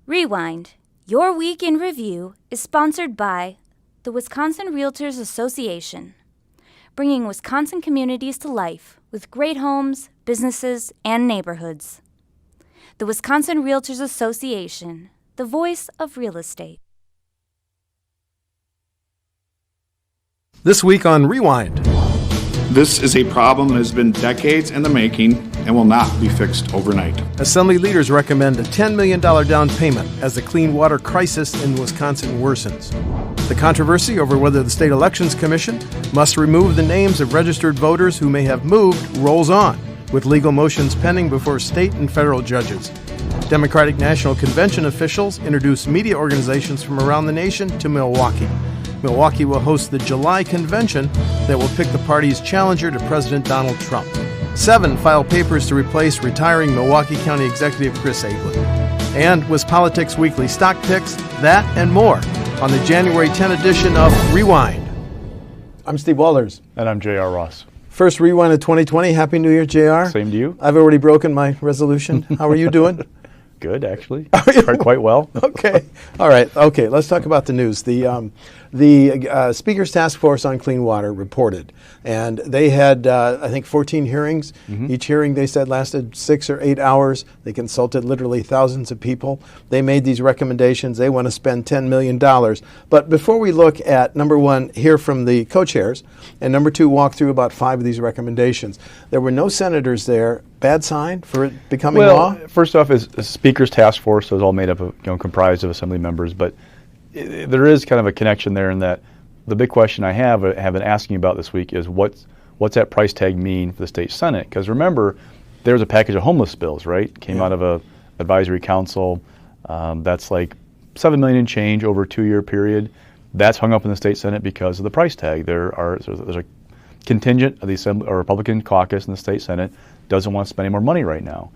Rewind, your week in review, is sponsored by the Wisconsin Realtors Association, bringing Wisconsin communities to life with great homes, businesses, and neighborhoods. The Wisconsin Realtors Association, the voice of real estate. This week on Rewind. This is a problem that has been decades in the making and will not be fixed overnight. Assembly leaders recommend a $10 million down payment as the clean water crisis in Wisconsin worsens. The controversy over whether the State Elections Commission must remove the names of registered voters who may have moved rolls on, with legal motions pending before state and federal judges. Democratic National Convention officials introduce media organizations from around the nation to Milwaukee. Milwaukee will host the July convention that will pick the party's challenger to President Donald Trump. 7 file papers to replace retiring Milwaukee County Executive Chris Ablin. And WisPolitics Weekly Stock Picks, that and more on the January 10 edition of Rewind. I'm Steve Walters. And I'm J.R. Ross. First Rewind of 2020. Happy New Year, JR. Same to you. I've already broken my resolution. How are you doing? Good, actually. Quite well. Okay. All right. Okay. Let's talk about the news. The Speaker's Task Force on Clean Water reported, and they had, I think, 14 hearings. Mm-hmm. Each hearing, they said, lasted 6 or 8 hours. They consulted literally thousands of people. They made these recommendations. They want to spend $10 million. But before we look at, number one, hear from the co-chairs, and number two, walk through about 5 of these recommendations, there were no senators there. Bad sign for it becoming law? First off, is a Speaker's Task Force, so it's all made up of, comprised of Assembly members, but there is kind of a connection there in that the big question I have been asking about this week is what's that price tag mean for the state Senate? Because remember, there's a package of homeless bills, right? Came out of a advisory council. That's like $7 million and change over a 2-year period. That's hung up in the state Senate because of the price tag. There's a contingent of the Assembly or Republican caucus in the state Senate doesn't want to spend any more money right now.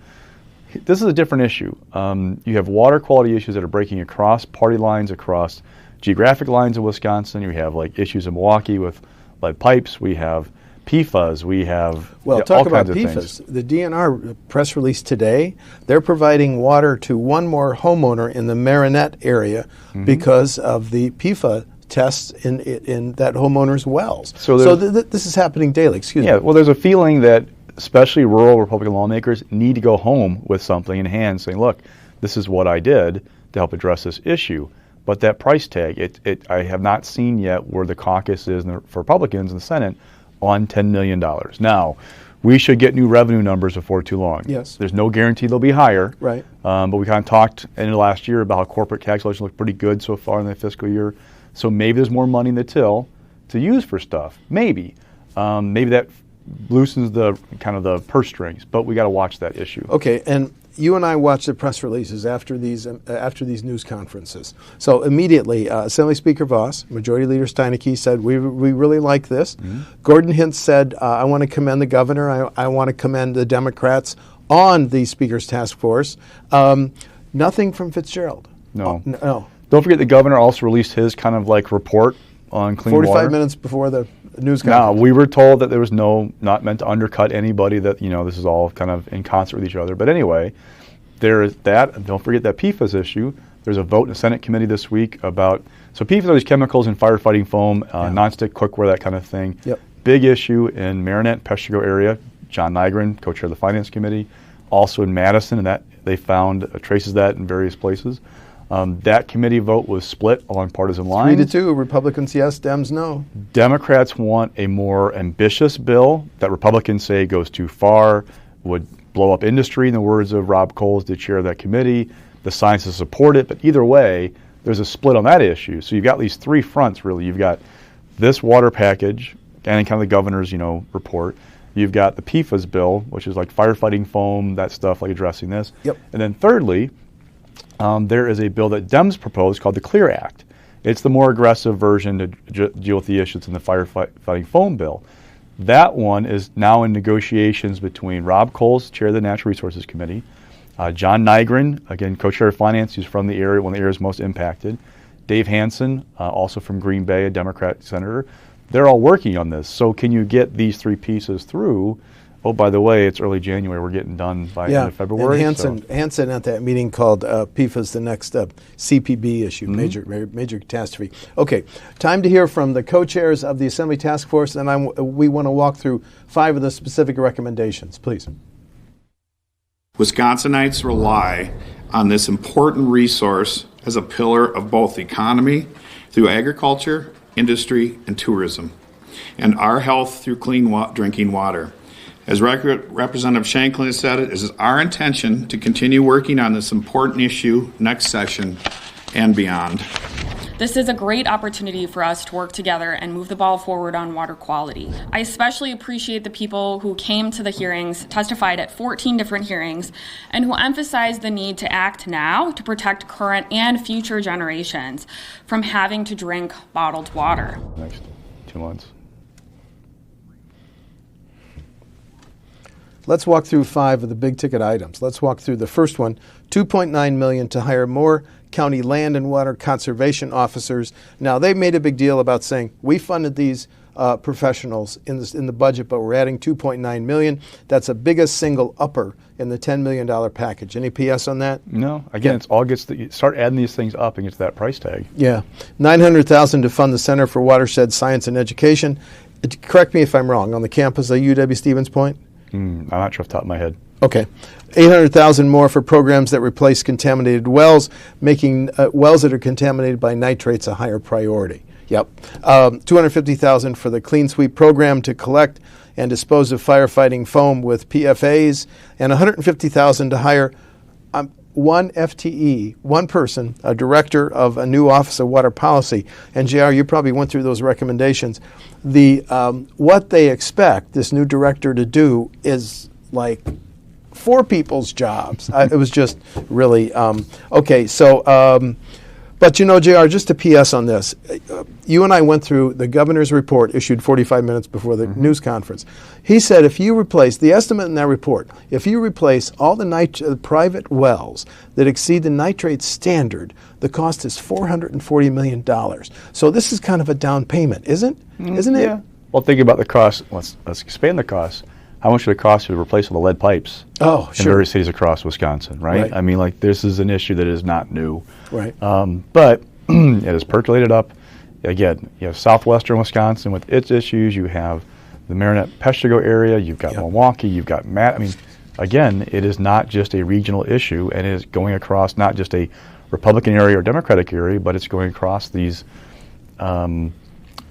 This is a different issue. You have water quality issues that are breaking across party lines, across geographic lines in Wisconsin. You have like issues in Milwaukee with lead pipes. We have PFAS. We have talk all about kinds of PFAS. things. The DNR press release today, they're providing water to one more homeowner in the Marinette area because of the PFAS tests in that homeowner's wells. So this is happening daily. Excuse me. Yeah, well, there's a feeling that especially rural Republican lawmakers need to go home with something in hand saying, look, this is what I did to help address this issue. But that price tag, I have not seen yet where the caucus is for Republicans in the Senate on $10 million. Now, we should get new revenue numbers before too long. Yes. There's no guarantee they'll be higher. Right. But we kind of talked in the last year about how corporate tax legislation looked pretty good so far in the fiscal year. So maybe there's more money in the till to use for stuff. Maybe. Maybe that loosens the kind of the purse strings, but we got to watch that issue. Okay, and you and I watched the press releases after these news conferences. So immediately, Assembly Speaker Voss, Majority Leader Steineke said, we really like this. Mm-hmm. Gordon Hintz said, I want to commend the governor. I want to commend the Democrats on the Speaker's Task Force. Nothing from Fitzgerald. No. No. Don't forget the governor also released his kind of like report on clean water. 45 minutes before the news conference. Now, we were told that there was not meant to undercut anybody, that, this is all kind of in concert with each other. But anyway, there is that. And don't forget that PFAS issue. There's a vote in the Senate committee this week about, so PFAS are these chemicals in firefighting foam, nonstick cookware, that kind of thing. Yep. Big issue in Marinette, Peshtigo area. John Nygren, co-chair of the Finance Committee. Also in Madison, and that they found traces of that in various places. That committee vote was split along partisan lines. 3-2, Republicans yes, Dems no. Democrats want a more ambitious bill that Republicans say goes too far, would blow up industry, in the words of Rob Coles, the chair of that committee. The scientists support it, but either way, there's a split on that issue. So you've got these 3 fronts, really. You've got this water package and kind of the governor's, report. You've got the PFAS bill, which is like firefighting foam, that stuff, like addressing this. Yep. And then thirdly, there is a bill that Dems proposed called the CLEAR Act. It's the more aggressive version to deal with the issues in the firefighting foam bill. That one is now in negotiations between Rob Coles, chair of the Natural Resources Committee, John Nygren, again, co-chair of Finance, who's from the area, one of the areas most impacted, Dave Hansen, also from Green Bay, a Democrat senator. They're all working on this. So can you get these 3 pieces through oh, by the way, it's early January. We're getting done by end of February. And Hansen at that meeting called PFAS the next CPB issue, major catastrophe. Okay, time to hear from the co-chairs of the Assembly Task Force, and we want to walk through 5 of the specific recommendations. Please. Wisconsinites rely on this important resource as a pillar of both the economy through agriculture, industry, and tourism, and our health through clean drinking water. As Representative Shanklin has said, it is our intention to continue working on this important issue next session and beyond. This is a great opportunity for us to work together and move the ball forward on water quality. I especially appreciate the people who came to the hearings, testified at 14 different hearings, and who emphasized the need to act now to protect current and future generations from having to drink bottled water. Next 2 months. Let's walk through 5 of the big ticket items. Let's walk through the first one, $2.9 million to hire more county land and water conservation officers. Now, they made a big deal about saying, we funded these professionals in the budget, but we're adding $2.9 million. That's the biggest single upper in the $10 million package. Any PS on that? No. Again, it's all start adding these things up and get to that price tag. Yeah. $900,000 to fund the Center for Watershed Science and Education. Correct me if I'm wrong, on the campus of UW-Stevens Point? I'm not sure off the top of my head. Okay. $800,000 more for programs that replace contaminated wells, making wells that are contaminated by nitrates a higher priority. Yep. $250,000 for the Clean Sweep program to collect and dispose of firefighting foam with PFAs, and $150,000 to hire one FTE, one person, a director of a new Office of Water Policy. And JR, you probably went through those recommendations. What they expect this new director to do is like 4 people's jobs. It was just really, okay. So, but you know, JR, just a PS on this. You and I went through the governor's report issued 45 minutes before the news conference. He said if you replace, the estimate in that report, if you replace all the private wells that exceed the nitrate standard, the cost is $440 million. So this is kind of a down payment, isn't it? Yeah. Well, think about the cost. Let's expand the cost. How much would it cost to replace all the lead pipes in various cities across Wisconsin, right? I mean, like, this is an issue that is not new. Right. But it has percolated up. Again, you have southwestern Wisconsin with its issues. You have the Marinette-Peshtigo area. You've got Milwaukee. You've got I mean, again, it is not just a regional issue, and it is going across not just a Republican area or Democratic area, but it's going across these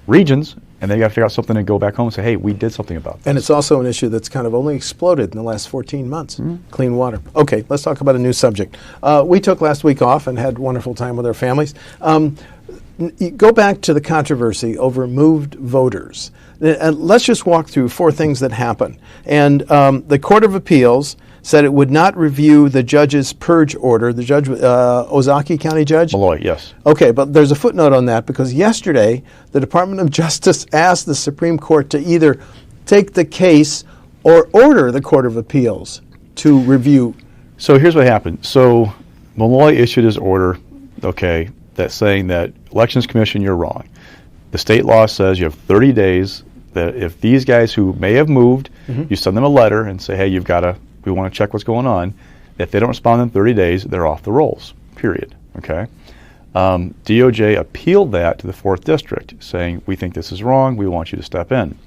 regions. And they got to figure out something to go back home and say, hey, we did something about this. And it's also an issue that's kind of only exploded in the last 14 months, clean water. Okay, let's talk about a new subject. We took last week off and had a wonderful time with our families. Go back to the controversy over moved voters. Let's just walk through 4 things that happened. And the Court of Appeals said it would not review the judge's purge order, the judge, Ozaukee County Judge? Malloy, yes. Okay, but there's a footnote on that because yesterday the Department of Justice asked the Supreme Court to either take the case or order the Court of Appeals to review. So here's what happened. So Malloy issued his order, okay, that's saying that Elections Commission, you're wrong. The state law says you have 30 days that if these guys who may have moved, you send them a letter and say, hey, we want to check what's going on. If they don't respond in 30 days, they're off the rolls, period. Okay. DOJ appealed that to the 4th District, saying, we think this is wrong, we want you to step in.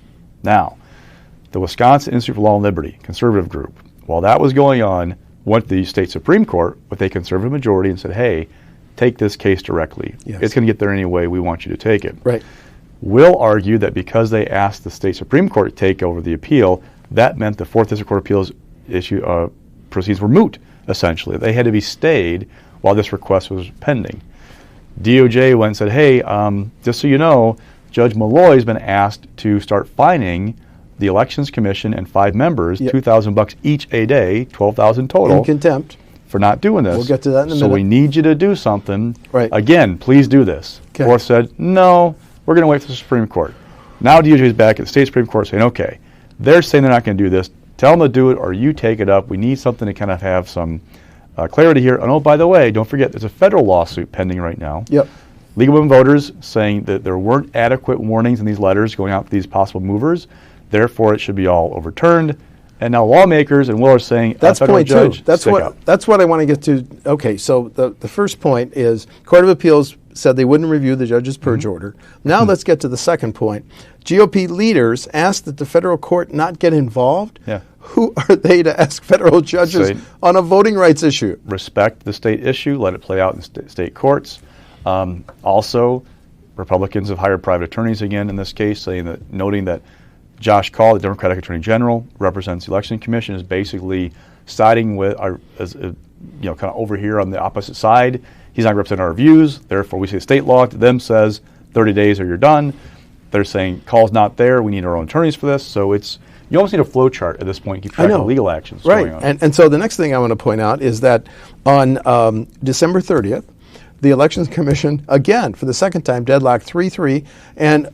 Now, the Wisconsin Institute for Law and Liberty, conservative group, while that was going on, went to the state Supreme Court with a conservative majority and said, hey, take this case directly. Yes. It's going to get there anyway, we want you to take it. Right. Will argue that because they asked the state Supreme Court to take over the appeal, that meant the 4th District Court of Appeals proceedings were moot, essentially. They had to be stayed while this request was pending. DOJ went and said, hey, just so you know, Judge Malloy has been asked to start fining the Elections Commission and 5 members $2,000 each a day, $12,000 total. In contempt. For not doing this. We'll get to that in a minute. So we need you to do something. Right. Again, please do this. Okay. 4th said, no, we're going to wait for the Supreme Court. Now DOJ is back at the state Supreme Court saying, okay, they're saying they're not going to do this. Tell them to do it or you take it up. We need something to kind of have some clarity here. And oh, by the way, don't forget, there's a federal lawsuit pending right now. Yep. League of Women Voters saying that there weren't adequate warnings in these letters going out to these possible movers. Therefore, it should be all overturned. And now lawmakers and Will are saying That's federal point judge, two. That's stick what up. that's what I want to get to. Okay, so the first point is Court of Appeals said they wouldn't review the judge's purge order. Now let's get to the second point. GOP leaders asked that the federal court not get involved. Yeah. Who are they to ask federal judges on a voting rights issue? Respect the state issue, let it play out in state courts. Also, Republicans have hired private attorneys again in this case, saying that, noting that Josh Call, the Democratic Attorney General, represents the Election Commission, is basically siding with our, kind of over here on the opposite side. He's not representing our views. Therefore, we say state law to them says 30 days or you're done. They're saying Call's not there. We need our own attorneys for this. So you almost need a flow chart at this point to keep track of legal actions going on. And so the next thing I want to point out is that on December 30th, the Elections Commission, again, for the second time, deadlocked 3-3 and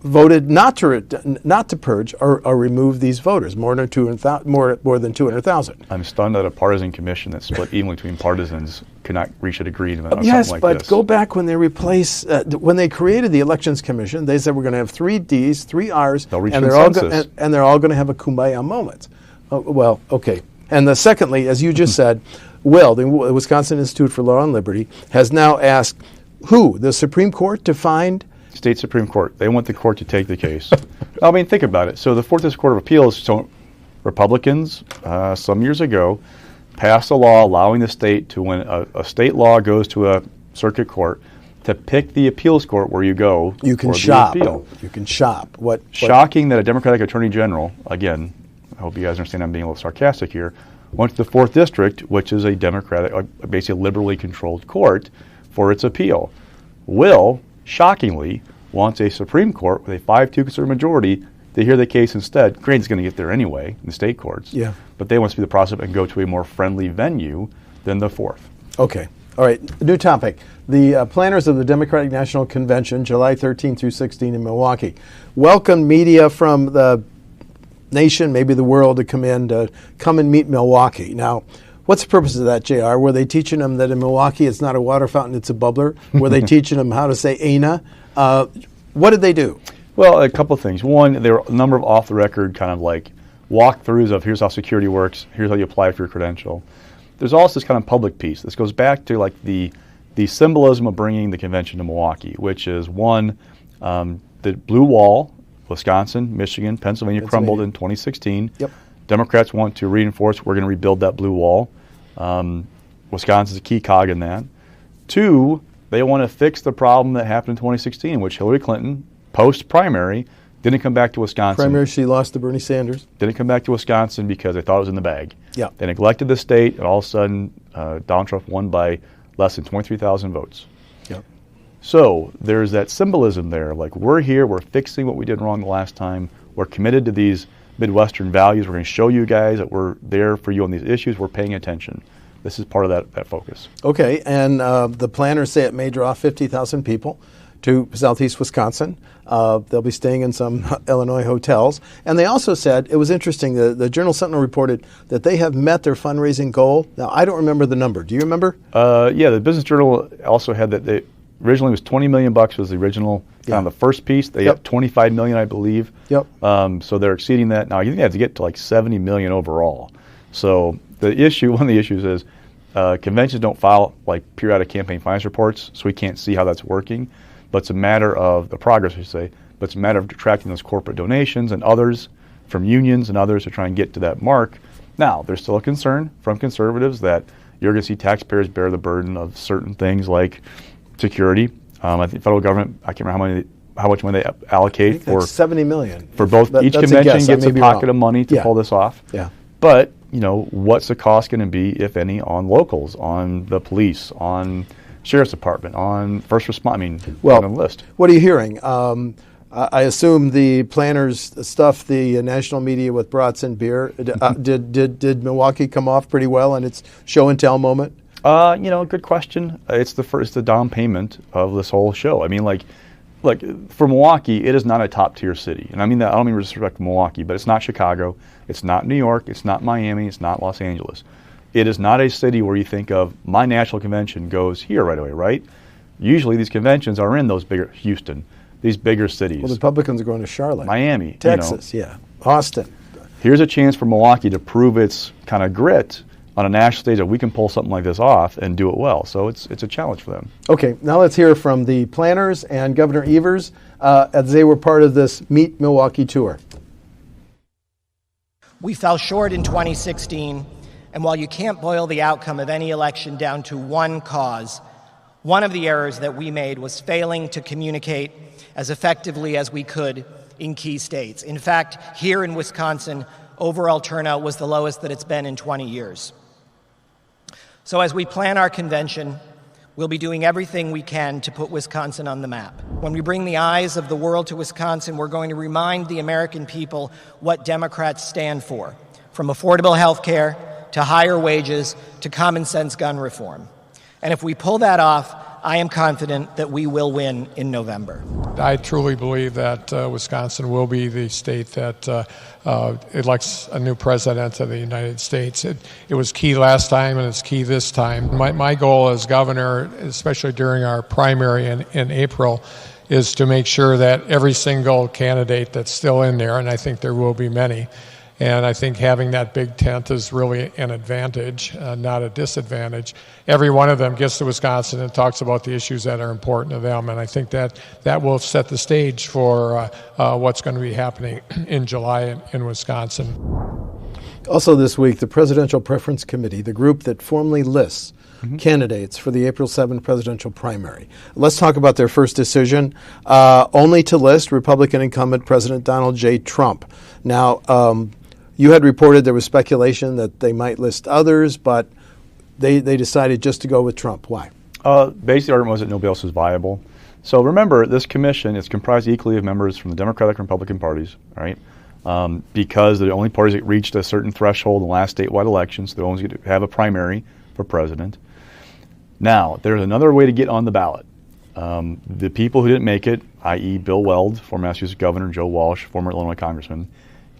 voted not to purge or remove these voters, more than 200,000. I'm stunned that a partisan commission that's split evenly between partisans could not reach an agreement on Yes, something like but this. go back when they when they created the Elections Commission, they said we're going to have 3 Ds, 3 Rs, and they're all going to have a kumbaya moment. Oh, well, okay. And secondly, as you just said, Will, the Wisconsin Institute for Law and Liberty, has now asked who? The Supreme Court to find? State Supreme Court. They want the court to take the case. I mean, think about it. So the Fourth District Court of Appeals, so Republicans some years ago passed a law allowing the state to, when a state law goes to a circuit court, to pick the appeals court where you go. You can for shop. the appeal. You can shop. Shocking that a Democratic Attorney General, again, I hope you guys understand I'm being a little sarcastic here, went to the Fourth District, which is a Democratic, basically liberally controlled court, for its appeal. Will, shockingly, wants a Supreme Court with a 5-2 conservative majority to hear the case instead. Granted, it's going to get there anyway in the state courts. Yeah. But they want to be the process and go to a more friendly venue than the Fourth. Okay. All right. New topic. The planners of the Democratic National Convention, July 13 through 16 in Milwaukee, welcomed media from the nation, maybe the world, to come and meet Milwaukee. Now, what's the purpose of that, JR? Were they teaching them that in Milwaukee it's not a water fountain, it's a bubbler? Were they teaching them how to say Ana? What did they do? Well, a couple of things. One, there were a number of off-the-record kind of like walkthroughs of here's how security works, here's how you apply for your credential. There's also this kind of public piece. This goes back to like the symbolism of bringing the convention to Milwaukee, which is one, the blue wall, Wisconsin, Michigan, Pennsylvania crumbled in 2016. Yep. Democrats want to reinforce we're going to rebuild that blue wall. Wisconsin's a key cog in that. Two, they want to fix the problem that happened in 2016, in which Hillary Clinton, post-primary, didn't come back to Wisconsin. Primary, she lost to Bernie Sanders. Didn't come back to Wisconsin because they thought it was in the bag. Yeah. They neglected the state, and all of a sudden, Donald Trump won by less than 23,000 votes. Yep. So there's that symbolism there. Like, we're here, we're fixing what we did wrong the last time. We're committed to these Midwestern values. We're going to show you guys that we're there for you on these issues. We're paying attention. This is part of that focus. Okay, and the planners say it may draw 50,000 people to southeast Wisconsin. They'll be staying in some Illinois hotels. And they also said, it was interesting, the Journal Sentinel reported that they have met their fundraising goal. Now, I don't remember the number. Do you remember? Yeah, the Business Journal also had that. They originally was $20 million was the original, kind of the first piece. They got $25 million, I believe. Yep. So they're exceeding that. Now, I think they have to get to like $70 million overall. So one of the issues is conventions don't file like periodic campaign finance reports, so we can't see how that's working. But it's a matter of the progress, we say, but it's a matter of attracting those corporate donations and others from unions and others to try and get to that mark. Now, there's still a concern from conservatives that you're going to see taxpayers bear the burden of certain things like security. I think federal government, I can't remember how much money they allocate for $70 million. For both, each convention gets a pocket of money to pull this off. Yeah. But, what's the cost going to be, if any, on locals, on the police, on Sheriff's Department, on first responders, on the list. What are you hearing? I assume the planners stuffed the national media with brats and beer. Did Milwaukee come off pretty well in its show and tell moment? Good question. It's the down payment of this whole show. I mean, like for Milwaukee, it is not a top tier city, and I mean that. I don't mean disrespect to Milwaukee, but it's not Chicago, it's not New York, it's not Miami, it's not Los Angeles. It is not a city where you think of my national convention goes here right away, right? Usually these conventions are in those bigger, Houston, these bigger cities. Well, the Republicans are going to Charlotte, Miami, Texas, Austin. Here's a chance for Milwaukee to prove its kind of grit on a national stage that we can pull something like this off and do it well. So it's a challenge for them. Okay, now let's hear from the planners and Governor Evers as they were part of this Meet Milwaukee tour. We fell short in 2016, and while you can't boil the outcome of any election down to one cause, one of the errors that we made was failing to communicate as effectively as we could in key states. In fact, here in Wisconsin, overall turnout was the lowest that it's been in 20 years. So as we plan our convention, we'll be doing everything we can to put Wisconsin on the map. When we bring the eyes of the world to Wisconsin, we're going to remind the American people what Democrats stand for, from affordable health care to higher wages to common sense gun reform. And if we pull that off, I am confident that we will win in November. I truly believe that Wisconsin will be the state that elects a new president of the United States. It was key last time and it's key this time. My goal as governor, especially during our primary in April, is to make sure that every single candidate that's still in there, and I think there will be many, and I think having that big tent is really an advantage, not a disadvantage. Every one of them gets to Wisconsin and talks about the issues that are important to them, and I think that will set the stage for what's going to be happening in July in Wisconsin. Also this week, the Presidential Preference Committee, the group that formally lists candidates for the April 7th presidential primary. Let's talk about their first decision, only to list Republican incumbent President Donald J. Trump. Now, you had reported there was speculation that they might list others, but they decided just to go with Trump. Why? Basically, the argument was that nobody else was viable. So remember, this commission is comprised equally of members from the Democratic and Republican parties, right? Because they're the only parties that reached a certain threshold in the last statewide elections. They're only going to have a primary for president. Now, there's another way to get on the ballot. The people who didn't make it, i.e. Bill Weld, former Massachusetts Governor, Joe Walsh, former Illinois Congressman,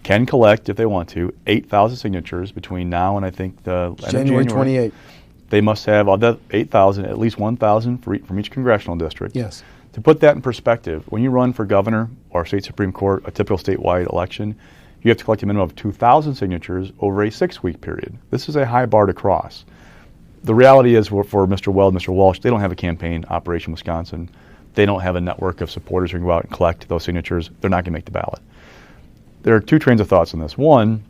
can collect, if they want to, 8,000 signatures between now and I think the January 28th. They must have, of that 8,000, at least 1,000 from each congressional district. Yes. To put that in perspective, when you run for governor or state Supreme Court, a typical statewide election, you have to collect a minimum of 2,000 signatures over a 6-week period. This is a high bar to cross. The reality is for Mr. Weld, Mr. Walsh, they don't have a campaign operation in Wisconsin. They don't have a network of supporters who can go out and collect those signatures. They're not going to make the ballot. There are two trains of thoughts on this. One,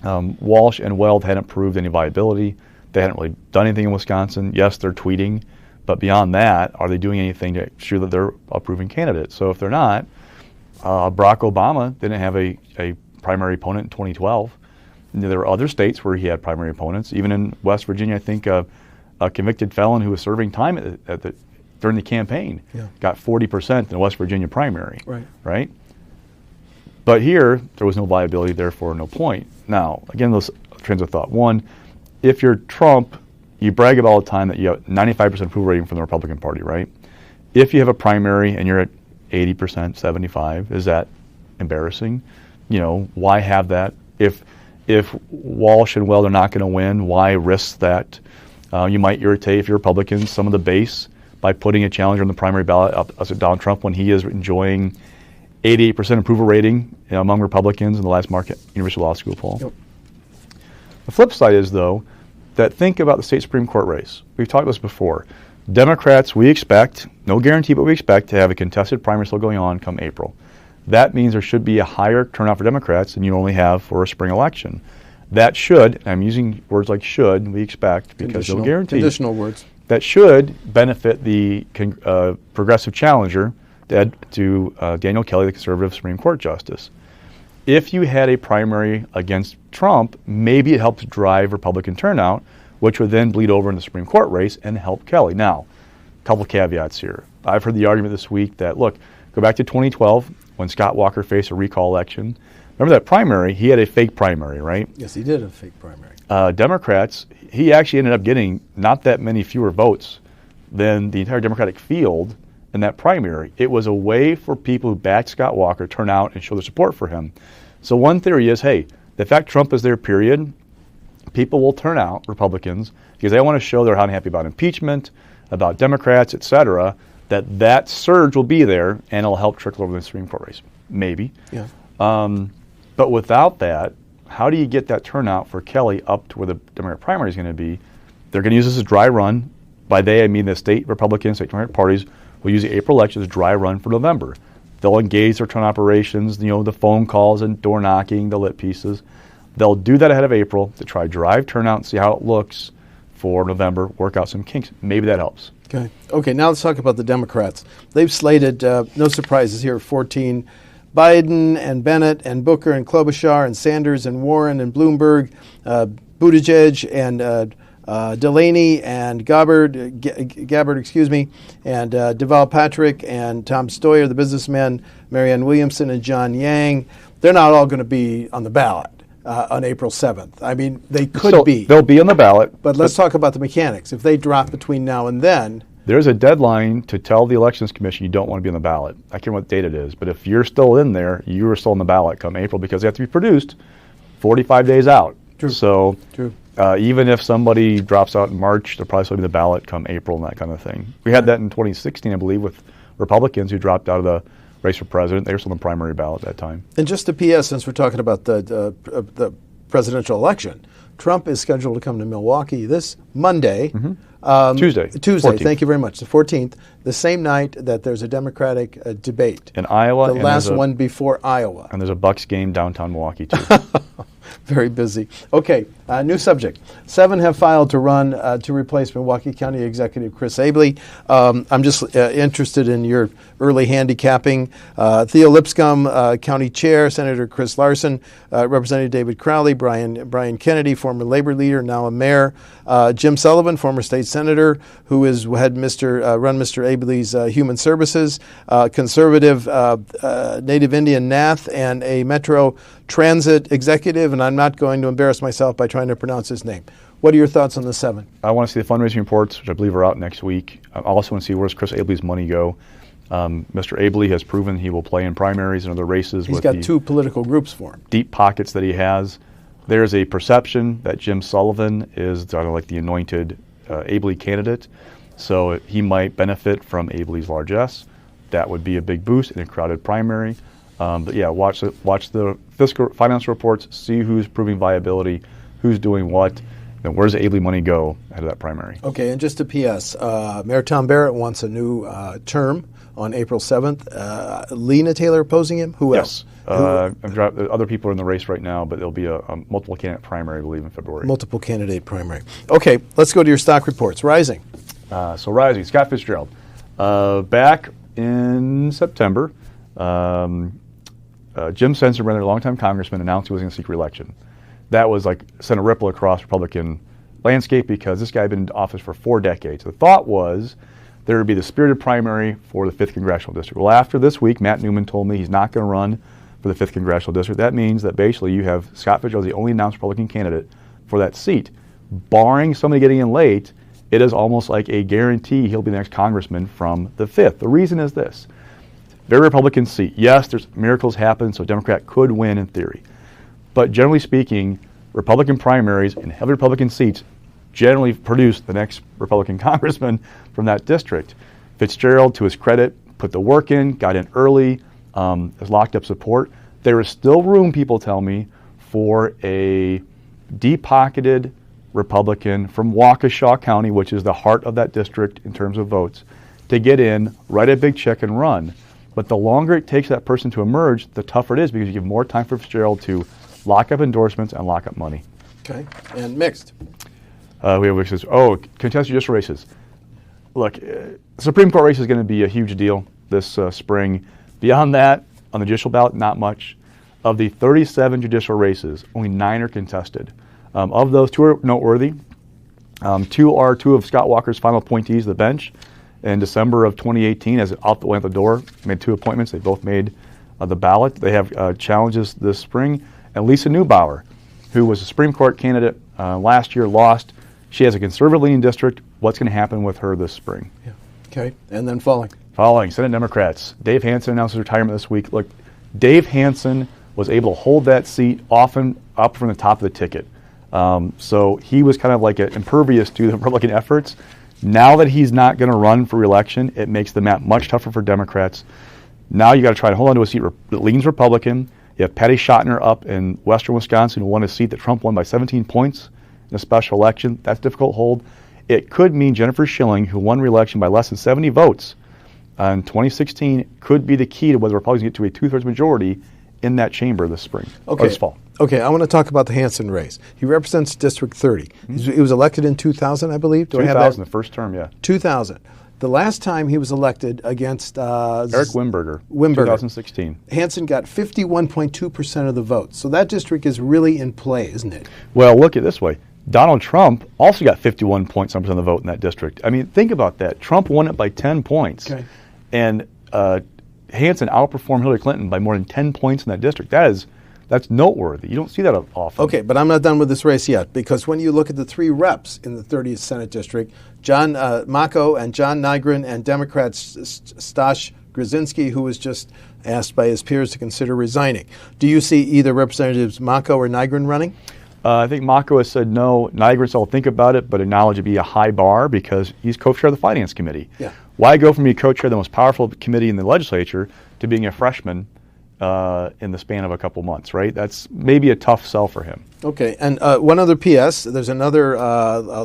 Walsh and Weld hadn't proved any viability. They hadn't really done anything in Wisconsin. Yes, they're tweeting, but beyond that, are they doing anything to ensure that they're a proven candidate? So if they're not, Barack Obama didn't have a primary opponent in 2012. There were other states where he had primary opponents. Even in West Virginia, I think a convicted felon who was serving time during the campaign got 40% in the West Virginia primary. Right? But here, there was no viability, therefore no point. Now, again, those trains of thought. One, if you're Trump, you brag about all the time that you have 95% approval rating from the Republican Party, right? If you have a primary and you're at 80%, 75%, is that embarrassing? You know, why have that? If Walsh and Weld are not going to win, why risk that? You might irritate, if you're Republicans, some of the base by putting a challenger on the primary ballot up as Donald Trump when he is enjoying 88% approval rating among Republicans in the last Marquette University Law School poll. Yep. The flip side is, though, that think about the state Supreme Court race. We've talked about this before. Democrats, we expect, no guarantee, but we expect to have a contested primary still going on come April. That means there should be a higher turnout for Democrats than you normally have for a spring election. That should, and I'm using words like should, we expect, because no guarantee. Conditional words. That should benefit the progressive challenger to Daniel Kelly, the conservative Supreme Court justice. If you had a primary against Trump, maybe it helps drive Republican turnout, which would then bleed over in the Supreme Court race and help Kelly. Now, a couple caveats here. I've heard the argument this week that, look, go back to 2012 when Scott Walker faced a recall election. Remember that primary? He had a fake primary, right? Yes, he did have a fake primary. Democrats, he actually ended up getting not that many fewer votes than the entire Democratic field in that primary. It was a way for people who backed Scott Walker to turn out and show their support for him. So one theory is, hey, the fact Trump is there, period, people will turn out, Republicans, because they want to show they're unhappy about impeachment, about Democrats, et cetera, that surge will be there and it'll help trickle over the Supreme Court race. Maybe. Yeah. But without that, how do you get that turnout for Kelly up to where the Democratic primary is going to be? They're going to use this as a dry run. By they, I mean the state Republican, state Democratic parties will use the April election as a dry run for November. They'll engage their turnout operations, the phone calls and door knocking, the lit pieces. They'll do that ahead of April to try drive turnout and see how it looks for November, work out some kinks. Maybe that helps. Okay, now let's talk about the Democrats. They've slated, no surprises here, 14, Biden and Bennett and Booker and Klobuchar and Sanders and Warren and Bloomberg, Buttigieg and Delaney and Gabbard, and Deval Patrick and Tom Steyer, the businessman, Marianne Williamson and John Yang. They're not all going to be on the ballot on April 7th. I mean, they could be. They'll be on the ballot. But let's talk about the mechanics. If they drop between now and then. There's a deadline to tell the Elections Commission you don't want to be on the ballot. I can't remember what date it is, but if you're still in there, you are still on the ballot come April because they have to be produced 45 days out. True. So True. Even if somebody drops out in March, they'll probably still be on the ballot come April and that kind of thing. We had that in 2016, I believe, with Republicans who dropped out of the race for president. They were still on the primary ballot at that time. And just a PS, since we're talking about the presidential election, Trump is scheduled to come to Milwaukee this Monday. Tuesday. 14th. Thank you very much. The 14th, the same night that there's a Democratic debate. In Iowa. The last one before Iowa. And there's a Bucks game downtown Milwaukee, too. Very busy. Okay, new subject. 7 have filed to run to replace Milwaukee County Executive Chris Abele. I'm just interested in your early handicapping. Theo Lipscomb, County Chair, Senator Chris Larson, Representative David Crowley, Brian Kennedy, former labor leader, now a mayor, Jim Sullivan, former state senator, who had run Mr. Abele's Human Services, conservative Native Indian Nath, and a Metro Transit executive, and I'm not going to embarrass myself by trying to pronounce his name. What are your thoughts on the 7? I want to see the fundraising reports, which I believe are out next week. I also want to see where's Chris Abele's money go. Mr. Abele has proven he will play in primaries and other races. He's got 2 political groups for him. Deep pockets that he has. There's a perception that Jim Sullivan is kind of like the anointed Abele candidate, so he might benefit from Abele's largesse. That would be a big boost in a crowded primary. But yeah, watch the fiscal finance reports, see who's proving viability, who's doing what, and where's the Abele money go ahead of that primary. Okay, and just a PS, Mayor Tom Barrett wants a new term on April 7th. Lena Taylor opposing him? Who else? Other people are in the race right now, but there'll be a multiple candidate primary, I believe, in February. Multiple candidate primary. Okay, let's go to your stock reports. Rising. So Rising, Scott Fitzgerald. Back in September, Jim Sensenbrenner, a longtime congressman, announced he was going to seek re-election. That was sent a ripple across Republican landscape because this guy had been in office for 4 decades. The thought was there would be the spirited primary for the 5th Congressional District. Well, after this week, Matt Newman told me he's not going to run for the 5th Congressional District. That means that basically you have Scott Fitzgerald, the only announced Republican candidate for that seat. Barring somebody getting in late, it is almost like a guarantee he'll be the next congressman from the 5th. The reason is this. Very Republican seat. Yes, there's miracles happen, so a Democrat could win in theory. But generally speaking, Republican primaries in heavily Republican seats generally produce the next Republican congressman from that district. Fitzgerald, to his credit, put the work in, got in early, has locked up support. There is still room, people tell me, for a deep-pocketed Republican from Waukesha County, which is the heart of that district in terms of votes, to get in, write a big check, and run. But the longer it takes that person to emerge, the tougher it is because you give more time for Fitzgerald to lock up endorsements and lock up money. Okay, and mixed. We have races. Contested judicial races. Look, the Supreme Court race is going to be a huge deal this spring. Beyond that, on the judicial ballot, not much. Of the 37 judicial races, only 9 are contested. Of those, 2 are noteworthy. 2 are 2 of Scott Walker's final appointees to the bench. In December of 2018, as it went out the door, made 2 appointments. They both made the ballot. They have challenges this spring. And Lisa Neubauer, who was a Supreme Court candidate last year, lost. She has a conservative-leaning district. What's going to happen with her this spring? Yeah. Okay, and then falling. Senate Democrats. Dave Hansen announced his retirement this week. Look, Dave Hansen was able to hold that seat often up from the top of the ticket. So he was kind of like impervious to the Republican efforts. Now that he's not going to run for re-election, it makes the map much tougher for Democrats. Now you got to try to hold on to a seat that leans Republican. You have Patty Schottner up in western Wisconsin who won a seat that Trump won by 17 points in a special election. That's a difficult hold. It could mean Jennifer Schilling, who won re-election by less than 70 votes in 2016, could be the key to whether Republicans get to a two-thirds majority in that chamber this spring or this fall. Okay, I want to talk about the Hansen race. He represents District 30. He was elected in 2000, I believe. Do I have that? 2000, the first term, yeah. 2000. The last time he was elected against Eric Wimberger, 2016. Hansen got 51.2% of the votes. So that district is really in play, isn't it? Well, look at it this way. Donald Trump also got 51.some% of the vote in that district. I mean, think about that. Trump won it by 10 points. Okay. And Hansen outperformed Hillary Clinton by more than 10 points in that district. That's noteworthy. You don't see that often. Okay, but I'm not done with this race yet, because when you look at the three reps in the 30th Senate District, John Mako and John Nygren and Democrat Stash Grzinski, who was just asked by his peers to consider resigning. Do you see either Representatives Mako or Nygren running? I think Mako has said no. Nygren said, I'll think about it, but acknowledge it'd be a high bar because he's co-chair of the Finance Committee. Yeah. Why go from being co-chair of the most powerful committee in the legislature to being a freshman in the span of a couple months, right? That's maybe a tough sell for him. Okay, and one other PS, there's another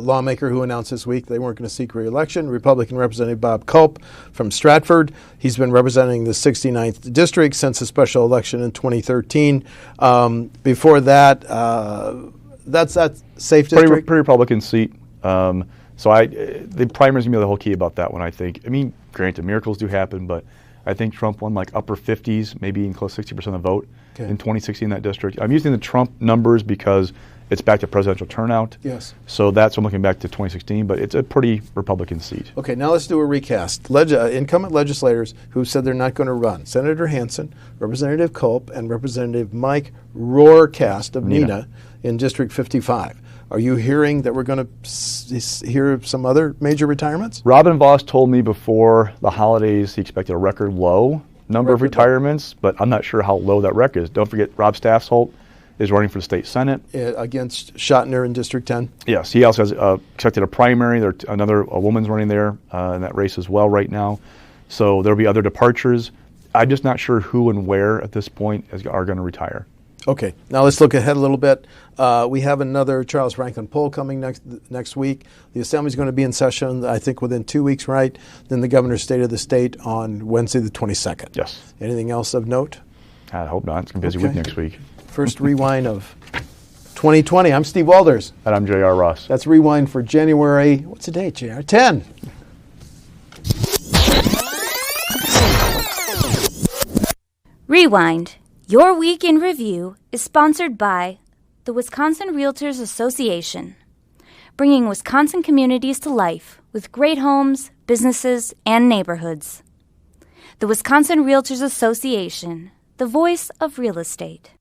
lawmaker who announced this week they weren't going to seek re-election, Republican Representative Bob Culp from Stratford. He's been representing the 69th District since the special election in 2013. Before that, that's that safe district? Pretty Republican seat. So the primary's going to be the whole key about that one, I think. I mean, granted, miracles do happen, but I think Trump won like upper 50s, maybe even close to 60% of the vote in 2016 in that district. I'm using the Trump numbers because it's back to presidential turnout. Yes. So that's I'm looking back to 2016, but it's a pretty Republican seat. Okay, now let's do a recast. Incumbent legislators who said they're not going to run. Senator Hansen, Representative Culp, and Representative Mike Rohrcast of Neenah in District 55. Are you hearing that we're going to hear some other major retirements? Robin Voss told me before the holidays he expected a record low number of retirements, but I'm not sure how low that record is. Don't forget Rob Staffsholt is running for the state Senate. Against Schottner in District 10? Yes, he also has expected a primary. A woman's running there in that race as well right now. So there'll be other departures. I'm just not sure who and where at this point are going to retire. Okay, now let's look ahead a little bit. We have another Charles Franklin poll coming next week. The Assembly's going to be in session, I think, within 2 weeks, right? Then the Governor's State of the State on Wednesday the 22nd. Yes. Anything else of note? I hope not. It's going to be a busy week next week. First rewind of 2020. I'm Steve Walders. And I'm J.R. Ross. That's rewind for January, what's the date, J.R.? 10. Rewind. Your Week in Review is sponsored by the Wisconsin Realtors Association, bringing Wisconsin communities to life with great homes, businesses, and neighborhoods. The Wisconsin Realtors Association, the voice of real estate.